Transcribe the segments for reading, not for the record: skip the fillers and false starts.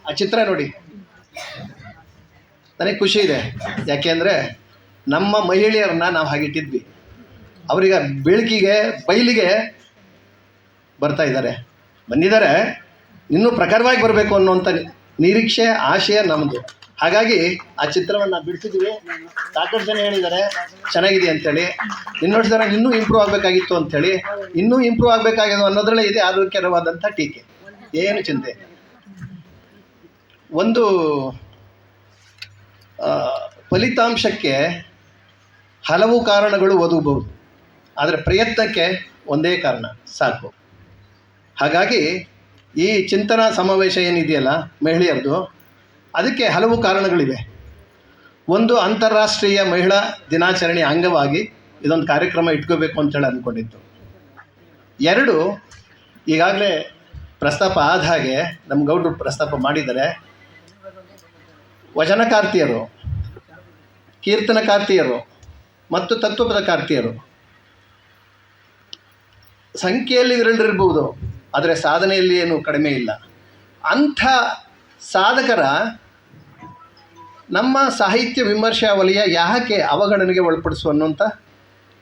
ಆ ಚಿತ್ರ ನೋಡಿ, ನನಗೆ ಖುಷಿ ಇದೆ. ಯಾಕೆಂದರೆ ನಮ್ಮ ಮಹಿಳೆಯರನ್ನ ನಾವು ಹಾಗಿಟ್ಟಿದ್ವಿ. ಅವರೀಗ ಬೆಳಕಿಗೆ ಬಯಲಿಗೆ ಬರ್ತಾ ಇದ್ದಾರೆ, ಬಂದಿದ್ದಾರೆ, ಇನ್ನೂ ಪ್ರಖರವಾಗಿ ಬರಬೇಕು ಅನ್ನುವಂಥ ನಿರೀಕ್ಷೆ ಆಶಯ ನಮ್ಮದು. ಹಾಗಾಗಿ ಆ ಚಿತ್ರವನ್ನು ಬಿಡಿಸಿದ್ವಿ. ಸಾಕಷ್ಟು ಜನ ಹೇಳಿದ್ದಾರೆ ಚೆನ್ನಾಗಿದೆ ಅಂಥೇಳಿ, ಇನ್ನೊಂದು ಜನ ಇನ್ನೂ ಇಂಪ್ರೂವ್ ಆಗಬೇಕಾಗಿತ್ತು ಅಂಥೇಳಿ. ಇನ್ನೂ ಇಂಪ್ರೂವ್ ಆಗಬೇಕಾಗಿದೆ ಅನ್ನೋದ್ರಲ್ಲೇ ಇದೆ ಆರೋಗ್ಯಕರವಾದಂಥ ಟೀಕೆ, ಏನು ಚಿಂತೆ. ಒಂದು ಫಲಿತಾಂಶಕ್ಕೆ ಹಲವು ಕಾರಣಗಳು ಒದಗಬಹುದು, ಆದರೆ ಪ್ರಯತ್ನಕ್ಕೆ ಒಂದೇ ಕಾರಣ ಸಾಕು. ಹಾಗಾಗಿ ಈ ಚಿಂತನಾ ಸಮಾವೇಶ ಏನಿದೆಯಲ್ಲ ಮಹಿಳೆಯರದು, ಅದಕ್ಕೆ ಹಲವು ಕಾರಣಗಳಿವೆ. ಒಂದು, ಅಂತಾರಾಷ್ಟ್ರೀಯ ಮಹಿಳಾ ದಿನಾಚರಣೆ ಅಂಗವಾಗಿ ಇದೊಂದು ಕಾರ್ಯಕ್ರಮ ಇಟ್ಕೋಬೇಕು ಅಂತೇಳಿ ಅಂದ್ಕೊಂಡಿತ್ತು. ಎರಡು, ಈಗಾಗಲೇ ಪ್ರಸ್ತಾಪ ಆದ ಹಾಗೆ ನಮ್ಮ ಗೌಡ್ರು ಪ್ರಸ್ತಾಪ ಮಾಡಿದ್ದಾರೆ, ವಚನಕಾರ್ತಿಯರು, ಕೀರ್ತನಕಾರ್ತಿಯರು ಮತ್ತು ತತ್ವಪದಕಾರ್ತಿಯರು ಸಂಖ್ಯೆಯಲ್ಲಿ ವಿರಳಿರ್ಬೋದು, ಆದರೆ ಸಾಧನೆಯಲ್ಲಿ ಏನು ಕಡಿಮೆ ಇಲ್ಲ. ಅಂಥ ಸಾಧಕರ ನಮ್ಮ ಸಾಹಿತ್ಯ ವಿಮರ್ಶಾ ವಲಯ ಯಾಕೆ ಅವಗಣನೆಗೆ ಒಳಪಡಿಸು ಅನ್ನೋಂಥ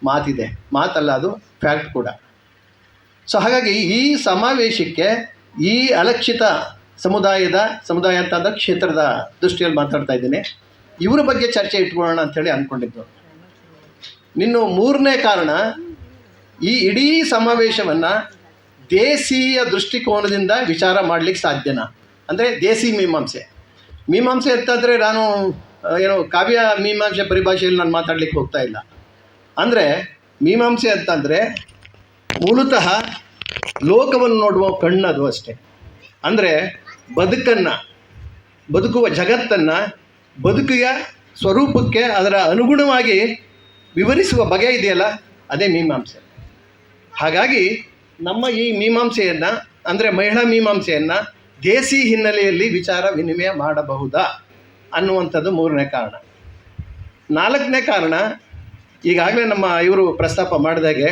ಮಾತಿದೆ. ಮಾತಲ್ಲ, ಅದು ಫ್ಯಾಕ್ಟ್ ಕೂಡ. ಸೊ ಹಾಗಾಗಿ ಈ ಸಮಾವೇಶಕ್ಕೆ ಈ ಅಲಕ್ಷಿತ ಸಮುದಾಯ ಅಂತಂದ ಕ್ಷೇತ್ರದ ದೃಷ್ಟಿಯಲ್ಲಿ ಮಾತಾಡ್ತಾ ಇದ್ದೀನಿ, ಇವರ ಬಗ್ಗೆ ಚರ್ಚೆ ಇಟ್ಕೊಳ್ಳೋಣ ಅಂಥೇಳಿ ಅಂದ್ಕೊಂಡಿದ್ದು. ಇನ್ನು ಮೂರನೇ ಕಾರಣ, ಈ ಇಡೀ ಸಮಾವೇಶವನ್ನು ದೇಸೀಯ ದೃಷ್ಟಿಕೋನದಿಂದ ವಿಚಾರ ಮಾಡಲಿಕ್ಕೆ ಸಾಧ್ಯನಾ, ಅಂದರೆ ದೇಸಿ ಮೀಮಾಂಸೆ ಅಂತಂದರೆ ನಾನು ಏನೋ ಕಾವ್ಯ ಮೀಮಾಂಸೆ ಪರಿಭಾಷೆಯಲ್ಲಿ ನಾನು ಮಾತಾಡಲಿಕ್ಕೆ ಹೋಗ್ತಾ ಇಲ್ಲ. ಅಂದರೆ ಮೀಮಾಂಸೆ ಅಂತಂದರೆ ಮೂಲತಃ ಲೋಕವನ್ನು ನೋಡುವ ಕಣ್ಣದು ಅಷ್ಟೇ. ಅಂದರೆ ಬದುಕುವ ಜಗತ್ತನ್ನು ಬದುಕಿನ ಸ್ವರೂಪಕ್ಕೆ ಅದರ ಅನುಗುಣವಾಗಿ ವಿವರಿಸುವ ಬಗೆ ಇದೆಯಲ್ಲ, ಅದೇ ಮೀಮಾಂಸೆ. ಹಾಗಾಗಿ ನಮ್ಮ ಈ ಮೀಮಾಂಸೆಯನ್ನು, ಅಂದರೆ ಮಹಿಳಾ ಮೀಮಾಂಸೆಯನ್ನು ದೇಸಿ ಹಿನ್ನೆಲೆಯಲ್ಲಿ ವಿಚಾರ ವಿನಿಮಯ ಮಾಡಬಹುದಾ ಅನ್ನುವಂಥದ್ದು ಮೂರನೇ ಕಾರಣ. ನಾಲ್ಕನೇ ಕಾರಣ, ಈಗಾಗಲೇ ನಮ್ಮ ಇವರು ಪ್ರಸ್ತಾಪ ಮಾಡಿದಾಗೆ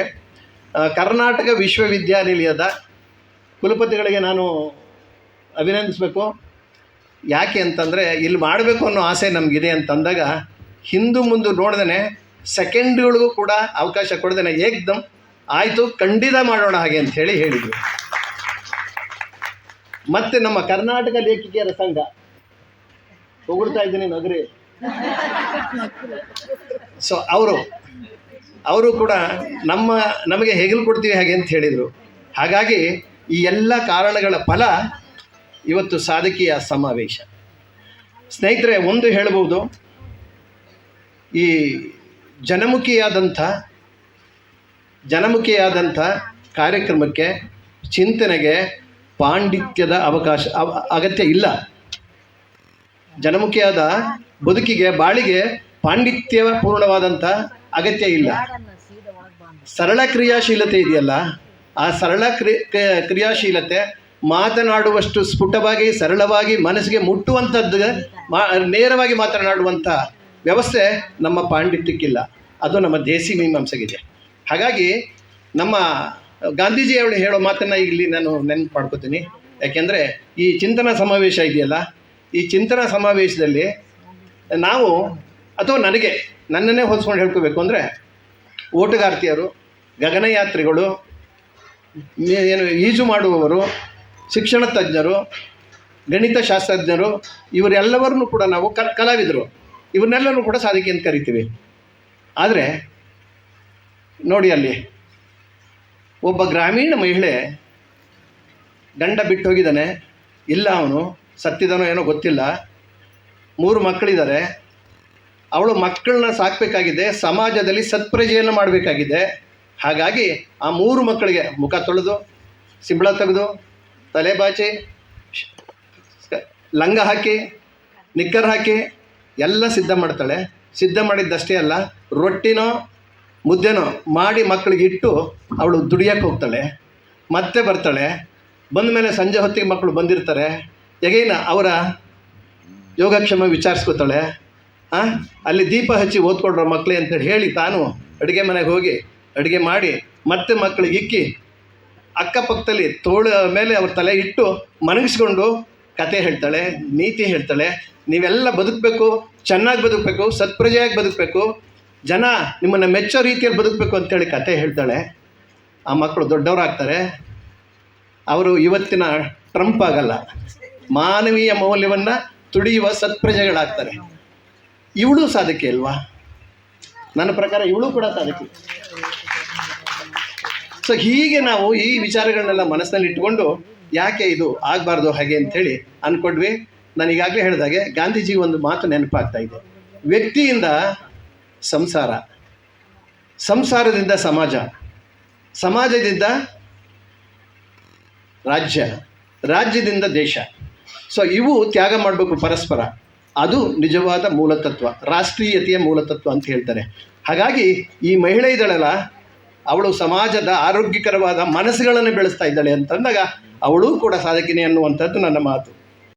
ಕರ್ನಾಟಕ ವಿಶ್ವವಿದ್ಯಾನಿಲಯದ ಕುಲಪತಿಗಳಿಗೆ ನಾನು ಅಭಿನಂದಿಸಬೇಕು. ಯಾಕೆ ಅಂತಂದರೆ ಇಲ್ಲಿ ಮಾಡಬೇಕು ಅನ್ನೋ ಆಸೆ ನಮಗಿದೆ ಅಂತಂದಾಗ ಹಿಂದು ಮುಂದೆ ನೋಡ್ದೇ ಸೆಕೆಂಡ್ಗಳಿಗೂ ಕೂಡ ಅವಕಾಶ ಕೊಡ್ದೇ ಏಕ್ದಮ್ ಆಯಿತು ಖಂಡಿತ ಮಾಡೋಣ ಹಾಗೆ ಅಂಥೇಳಿ ಹೇಳಿದರು. ಮತ್ತು ನಮ್ಮ ಕರ್ನಾಟಕ ಲೇಖಕಿಯರ ಸಂಘ, ಹೊಗಳ್ತಾ ಇದ್ದೀನಿ ನಗರಿ, ಸೊ ಅವರು ಕೂಡ ನಮಗೆ ಹೆಗಲು ಕೊಡ್ತೀವಿ ಹಾಗೆ ಅಂತ ಹೇಳಿದರು. ಹಾಗಾಗಿ ಈ ಎಲ್ಲ ಕಾರಣಗಳ ಫಲ ಇವತ್ತು ಸಾಧಕೀಯ ಸಮಾವೇಶ. ಸ್ನೇಹಿತರೆ, ಒಂದು ಹೇಳ್ಬೋದು, ಈ ಜನಮುಖಿಯಾದಂಥ ಕಾರ್ಯಕ್ರಮಕ್ಕೆ, ಚಿಂತನೆಗೆ ಪಾಂಡಿತ್ಯದ ಅಗತ್ಯ ಇಲ್ಲ. ಜನಮುಖಿಯಾದ ಬದುಕಿಗೆ, ಬಾಳಿಗೆ ಪಾಂಡಿತ್ಯಪೂರ್ಣವಾದಂಥ ಅಗತ್ಯ ಇಲ್ಲ. ಸರಳ ಕ್ರಿಯಾಶೀಲತೆ ಇದೆಯಲ್ಲ, ಆ ಸರಳ ಕ್ರಿಯಾಶೀಲತೆ ಮಾತನಾಡುವಷ್ಟು ಸ್ಫುಟವಾಗಿ, ಸರಳವಾಗಿ, ಮನಸ್ಸಿಗೆ ಮುಟ್ಟುವಂಥದ್ದು, ನೇರವಾಗಿ ಮಾತನಾಡುವಂಥ ವ್ಯವಸ್ಥೆ ನಮ್ಮ ಪಾಂಡಿತ್ಯಕ್ಕಿಲ್ಲ. ಅದು ನಮ್ಮ ದೇಸಿ ಮೀಮಾಂಸೆಗಿದೆ. ಹಾಗಾಗಿ ನಮ್ಮ ಗಾಂಧೀಜಿಯವರು ಹೇಳೋ ಮಾತನ್ನು ಇಲ್ಲಿ ನಾನು ನೆನಪು ಮಾಡ್ಕೋತೀನಿ. ಯಾಕೆಂದರೆ ಈ ಚಿಂತನಾ ಸಮಾವೇಶ ಇದೆಯಲ್ಲ, ಈ ಚಿಂತನಾ ಸಮಾವೇಶದಲ್ಲಿ ನಾವು, ಅಥವಾ ನನ್ನನ್ನೇ ಹೋಲಿಸ್ಕೊಂಡು ಹೇಳ್ಕೋಬೇಕು ಅಂದರೆ, ಓಟಗಾರ್ತಿಯರು, ಗಗನಯಾತ್ರಿಗಳು, ಈಜು ಮಾಡುವವರು, ಶಿಕ್ಷಣ ತಜ್ಞರು, ಗಣಿತ ಶಾಸ್ತ್ರಜ್ಞರು, ಇವರೆಲ್ಲವರನ್ನು ಕೂಡ ನಾವು ಕಲಾವಿದರು, ಇವನ್ನೆಲ್ಲರೂ ಕೂಡ ಸಾಧಕಿ ಅಂತ ಕರಿತೀವಿ. ಆದರೆ ನೋಡಿ, ಅಲ್ಲಿ ಒಬ್ಬ ಗ್ರಾಮೀಣ ಮಹಿಳೆ ಗಂಡ ಬಿಟ್ಟು ಹೋಗಿದ್ದಾನೆ, ಇಲ್ಲ ಅವನು ಸತ್ತಿದ್ದಾನೋ ಏನೋ ಗೊತ್ತಿಲ್ಲ, 3 ಮಕ್ಕಳಿದ್ದಾರೆ, ಅವಳು ಮಕ್ಕಳನ್ನ ಸಾಕಬೇಕಾಗಿದೆ, ಸಮಾಜದಲ್ಲಿ ಸತ್ಪ್ರಜೆಯನ್ನು ಮಾಡಬೇಕಾಗಿದೆ. ಹಾಗಾಗಿ ಆ 3 ಮಕ್ಕಳಿಗೆ ಮುಖ ತೊಳೆದು, ಸಿಂಬಳ ತೆಗೆದು, ತಲೆ ಬಾಚಿ, ಲಂಗ ಹಾಕಿ, ನಿಕ್ಕರ್ ಹಾಕಿ ಎಲ್ಲ ಸಿದ್ಧ ಮಾಡ್ತಾಳೆ. ಸಿದ್ಧ ಮಾಡಿದ್ದಷ್ಟೇ ಅಲ್ಲ, ರೊಟ್ಟಿನೋ ಮುದ್ದೆನೋ ಮಾಡಿ ಮಕ್ಕಳಿಗೆ ಇಟ್ಟು ಅವಳು ದುಡಿಯೋಕ್ಕೆ ಹೋಗ್ತಾಳೆ. ಮತ್ತೆ ಬರ್ತಾಳೆ. ಬಂದ ಮೇಲೆ ಸಂಜೆ ಹೊತ್ತಿಗೆ ಮಕ್ಕಳು ಬಂದಿರ್ತಾರೆ, ಎಗೈನ ಅವರ ಯೋಗಕ್ಷೇಮ ವಿಚಾರಿಸ್ಕೋತಾಳೆ. ಅಲ್ಲಿ ದೀಪ ಹಚ್ಚಿ ಓದ್ಕೊಳ್ರೋ ಮಕ್ಕಳೇ ಅಂತೇಳಿ ಹೇಳಿ ತಾನು ಅಡುಗೆ ಮನೆಗೆ ಹೋಗಿ ಅಡುಗೆ ಮಾಡಿ ಮತ್ತೆ ಮಕ್ಕಳಿಗೆ ಇಕ್ಕಿ ಅಕ್ಕಪಕ್ಕದಲ್ಲಿ ತೋಳ ಮೇಲೆ ಅವ್ರ ತಲೆ ಇಟ್ಟು ಮನಗಿಸ್ಕೊಂಡು ಕತೆ ಹೇಳ್ತಾಳೆ, ನೀತಿ ಹೇಳ್ತಾಳೆ, ನೀವೆಲ್ಲ ಬದುಕಬೇಕು, ಚೆನ್ನಾಗಿ ಬದುಕಬೇಕು, ಸತ್ಪ್ರಜೆಯಾಗಿ ಬದುಕಬೇಕು, ಜನ ನಿಮ್ಮನ್ನು ಮೆಚ್ಚೋ ರೀತಿಯಲ್ಲಿ ಬದುಕಬೇಕು ಅಂತೇಳಿ ಕತೆ ಹೇಳ್ತಾಳೆ. ಆ ಮಕ್ಕಳು ದೊಡ್ಡವರಾಗ್ತಾರೆ. ಅವರು ಇವತ್ತಿನ ಟ್ರಂಪ್ ಆಗಲ್ಲ, ಮಾನವೀಯ ಮೌಲ್ಯವನ್ನು ತುಡಿಯುವ ಸತ್ಪ್ರಜೆಗಳಾಗ್ತಾರೆ. ಇವಳು ಸಾಧಕಿ ಅಲ್ವಾ? ನನ್ನ ಪ್ರಕಾರ ಇವಳು ಕೂಡ ಸಾಧಕಿ. ಸೊ ಹೀಗೆ ನಾವು ಈ ವಿಚಾರಗಳನ್ನೆಲ್ಲ ಮನಸ್ಸಿನಲ್ಲಿ ಇಟ್ಕೊಂಡು ಯಾಕೆ ಇದು ಆಗಬಾರ್ದು ಹಾಗೆ ಅಂಥೇಳಿ ಅಂದ್ಕೊಂಡ್ವಿ. ನಾನು ಈಗಾಗಲೇ ಹೇಳಿದಾಗೆ ಗಾಂಧೀಜಿ ಒಂದು ಮಾತು ನೆನಪಾಗ್ತಾ ಇದೆ. ವ್ಯಕ್ತಿಯಿಂದ ಸಂಸಾರ, ಸಂಸಾರದಿಂದ ಸಮಾಜ, ಸಮಾಜದಿಂದ ರಾಜ್ಯ, ರಾಜ್ಯದಿಂದ ದೇಶ. ಸೊ ಇವು ತ್ಯಾಗ ಮಾಡಬೇಕು ಪರಸ್ಪರ. ಅದು ನಿಜವಾದ ಮೂಲತತ್ವ, ರಾಷ್ಟ್ರೀಯತೆಯ ಮೂಲತತ್ವ ಅಂತ ಹೇಳ್ತಾರೆ. ಹಾಗಾಗಿ ಈ ಮಹಿಳೆ ಇದ್ದಾಳಲ್ಲ, ಅವಳು ಸಮಾಜದ ಆರೋಗ್ಯಕರವಾದ ಮನಸ್ಸುಗಳನ್ನು ಬೆಳೆಸ್ತಾ ಇದ್ದಾಳೆ ಅಂತಂದಾಗ ಅವಳು ಕೂಡ ಸಾಧಕಿನೇ ಅನ್ನುವಂಥದ್ದು ನನ್ನ ಮಾತು.